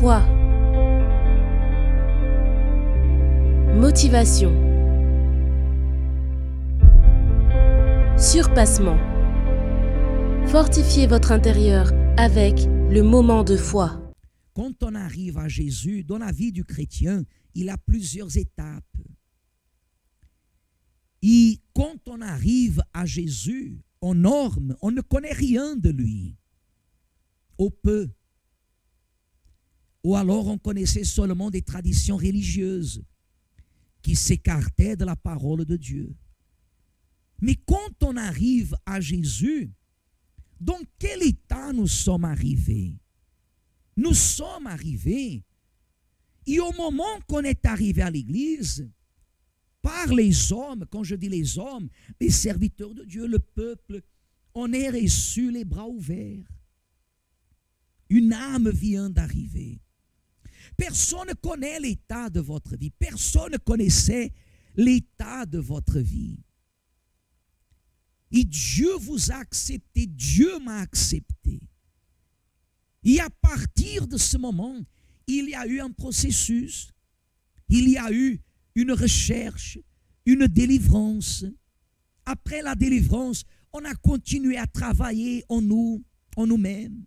Foi. Motivation. Surpassement. Fortifiez votre intérieur avec le moment de foi. Quand on arrive à Jésus, dans la vie du chrétien, il a plusieurs étapes. Et quand on arrive à Jésus, en norme, on ne connaît rien de lui, ou peu. Ou alors on connaissait seulement des traditions religieuses qui s'écartaient de la parole de Dieu. Mais quand on arrive à Jésus, dans quel état nous sommes arrivés? Nous sommes arrivés, et au moment qu'on est arrivé à l'église, par les hommes, quand je dis les hommes, les serviteurs de Dieu, le peuple, on est reçu les bras ouverts. Une âme vient d'arriver. Personne ne connaît l'état de votre vie. Personne ne connaissait l'état de votre vie. Et Dieu vous a accepté, Dieu m'a accepté. Et à partir de ce moment, il y a eu un processus, il y a eu une recherche, une délivrance. Après la délivrance, on a continué à travailler en nous-mêmes.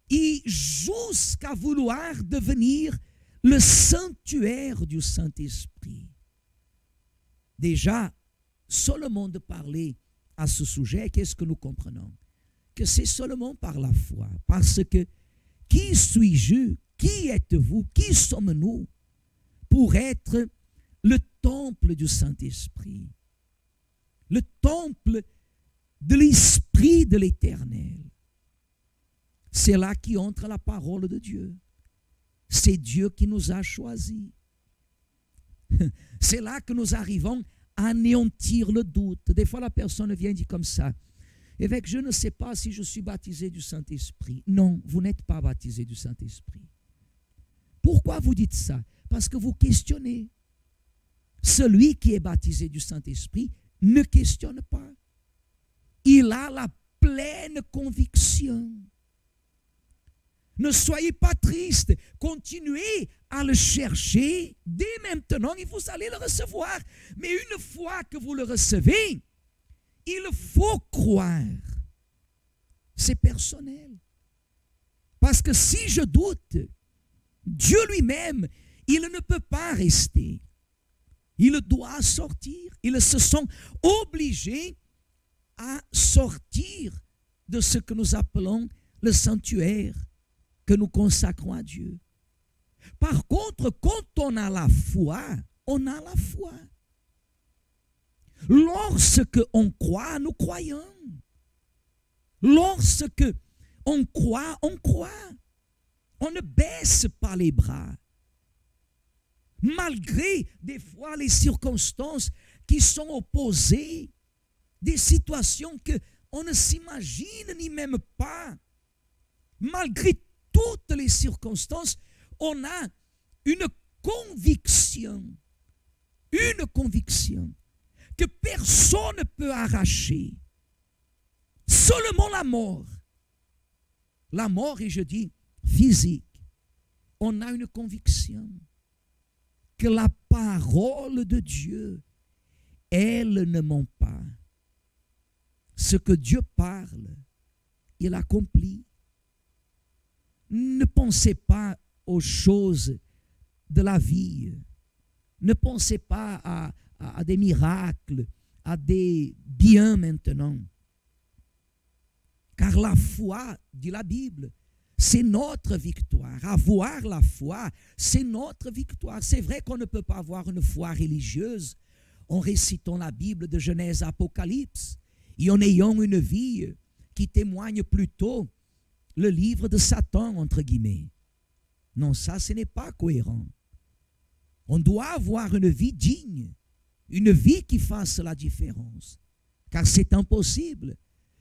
Et jusqu'à vouloir devenir le sanctuaire du Saint-Esprit. Déjà, seulement de parler à ce sujet, qu'est-ce que nous comprenons? Que c'est seulement par la foi. Parce que, qui suis-je? Qui êtes-vous? Qui sommes-nous pour être le temple du Saint-Esprit? Le temple de l'Esprit de l'Éternel. C'est là qu'entre la parole de Dieu. C'est Dieu qui nous a choisis. C'est là que nous arrivons à anéantir le doute. Des fois, la personne vient et dit comme ça: évêque, je ne sais pas si je suis baptisé du Saint-Esprit. Non, vous n'êtes pas baptisé du Saint-Esprit. Pourquoi vous dites ça? Parce que vous questionnez. Celui qui est baptisé du Saint-Esprit ne questionne pas. Il a la pleine conviction. Ne soyez pas tristes, continuez à le chercher dès maintenant et vous allez le recevoir. Mais une fois que vous le recevez, il faut croire. C'est personnel. Parce que si je doute, Dieu lui-même, il ne peut pas rester. Il doit sortir. Ils se sont obligés à sortir de ce que nous appelons le sanctuaire que nous consacrons à Dieu. Par contre, quand on a la foi, on a la foi. Lorsque on croit, nous croyons. Lorsque on croit, on croit. On ne baisse pas les bras. Malgré des fois les circonstances qui sont opposées, des situations qu'on ne s'imagine ni même pas. Malgré toutes les circonstances, on a une conviction que personne ne peut arracher. Seulement la mort. La mort, et je dis physique. On a une conviction que la parole de Dieu, elle ne ment pas. Ce que Dieu parle, il accomplit. Ne pensez pas aux choses de la vie. Ne pensez pas à des miracles, à des biens maintenant. Car la foi, dit la Bible, c'est notre victoire. Avoir la foi, c'est notre victoire. C'est vrai qu'on ne peut pas avoir une foi religieuse en récitant la Bible de Genèse à Apocalypse et en ayant une vie qui témoigne plutôt le livre de Satan, entre guillemets. Non, ça, ce n'est pas cohérent. On doit avoir une vie digne, une vie qui fasse la différence. Car c'est impossible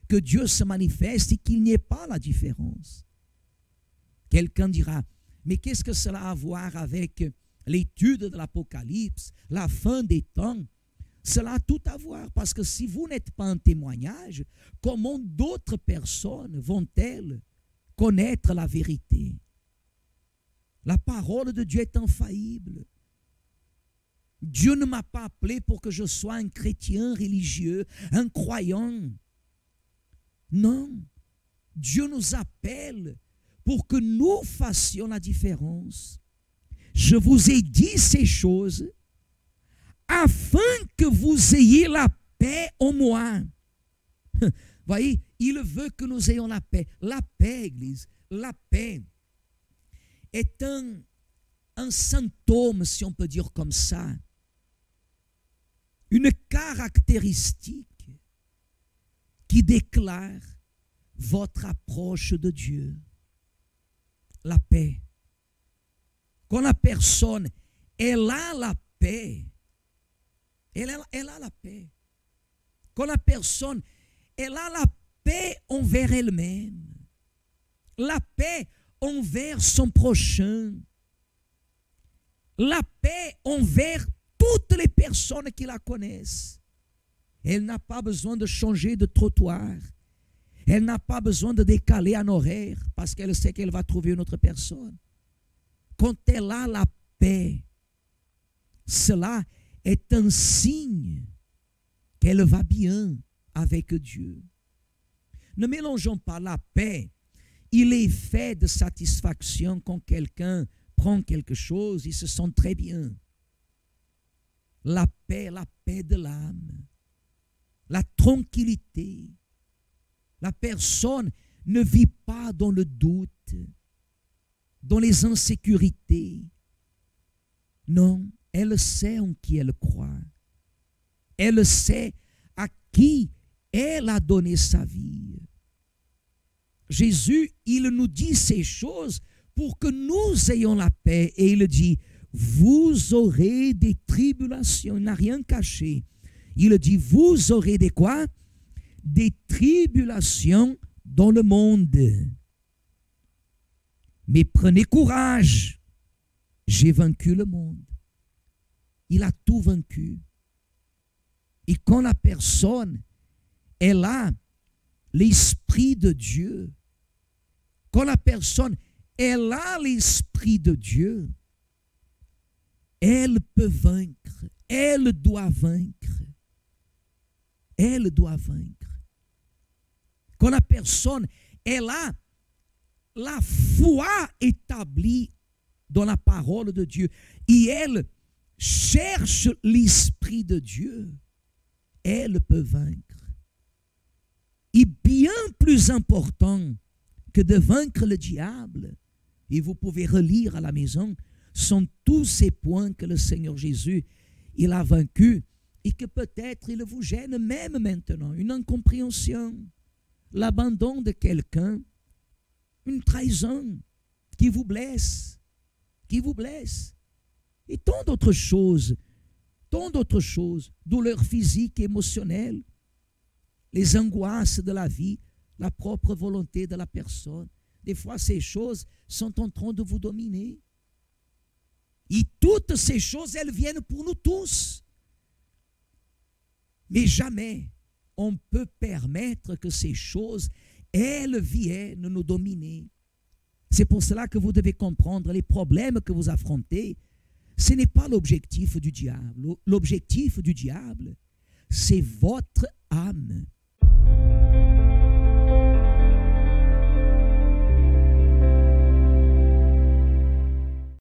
que Dieu se manifeste et qu'il n'y ait pas la différence. Quelqu'un dira, mais qu'est-ce que cela a à voir avec l'étude de l'Apocalypse, la fin des temps? Cela a tout à voir, parce que si vous n'êtes pas un témoignage, comment d'autres personnes vont-elles connaître la vérité? La parole de Dieu est infaillible. Dieu ne m'a pas appelé pour que je sois un chrétien religieux, un croyant. Non, Dieu nous appelle pour que nous fassions la différence. Je vous ai dit ces choses afin que vous ayez la paix en moi. Voyez, il veut que nous ayons la paix. La paix, Église, la paix est un symptôme, si on peut dire comme ça, une caractéristique qui déclare votre approche de Dieu. La paix. Quand la personne, elle a la paix, elle a la paix. Quand la personne, elle a la paix envers elle-même, la paix envers son prochain, la paix envers toutes les personnes qui la connaissent. Elle n'a pas besoin de changer de trottoir. Elle n'a pas besoin de décaler un horaire parce qu'elle sait qu'elle va trouver une autre personne. Quand elle a la paix, cela est un signe qu'elle va bien avec Dieu. Ne mélangeons pas la paix et l'effet de satisfaction quand quelqu'un prend quelque chose, il se sent très bien. La paix de l'âme, la tranquillité. La personne ne vit pas dans le doute, dans les insécurités. Non, elle sait en qui elle croit. Elle sait à qui elle a donné sa vie. Jésus, il nous dit ces choses pour que nous ayons la paix. Et il dit, vous aurez des tribulations. Il n'a rien caché. Il dit, vous aurez des quoi? Des tribulations dans le monde. Mais prenez courage. J'ai vaincu le monde. Il a tout vaincu. Et quand la personne, elle a l'Esprit de Dieu, quand la personne, elle a l'Esprit de Dieu, elle peut vaincre. Elle doit vaincre. Elle doit vaincre. Quand la personne, elle a la foi établie dans la parole de Dieu et elle cherche l'Esprit de Dieu, elle peut vaincre. Et bien plus important que de vaincre le diable, et vous pouvez relire à la maison, sont tous ces points que le Seigneur Jésus, il a vaincu et que peut-être il vous gêne même maintenant. Une incompréhension, l'abandon de quelqu'un, une trahison qui vous blesse, et tant d'autres choses, douleurs physiques et émotionnelles, les angoisses de la vie, la propre volonté de la personne. Des fois, ces choses sont en train de vous dominer. Et toutes ces choses, elles viennent pour nous tous. Mais jamais on peut permettre que ces choses, elles viennent nous dominer. C'est pour cela que vous devez comprendre les problèmes que vous affrontez. Ce n'est pas l'objectif du diable. L'objectif du diable, c'est votre âme.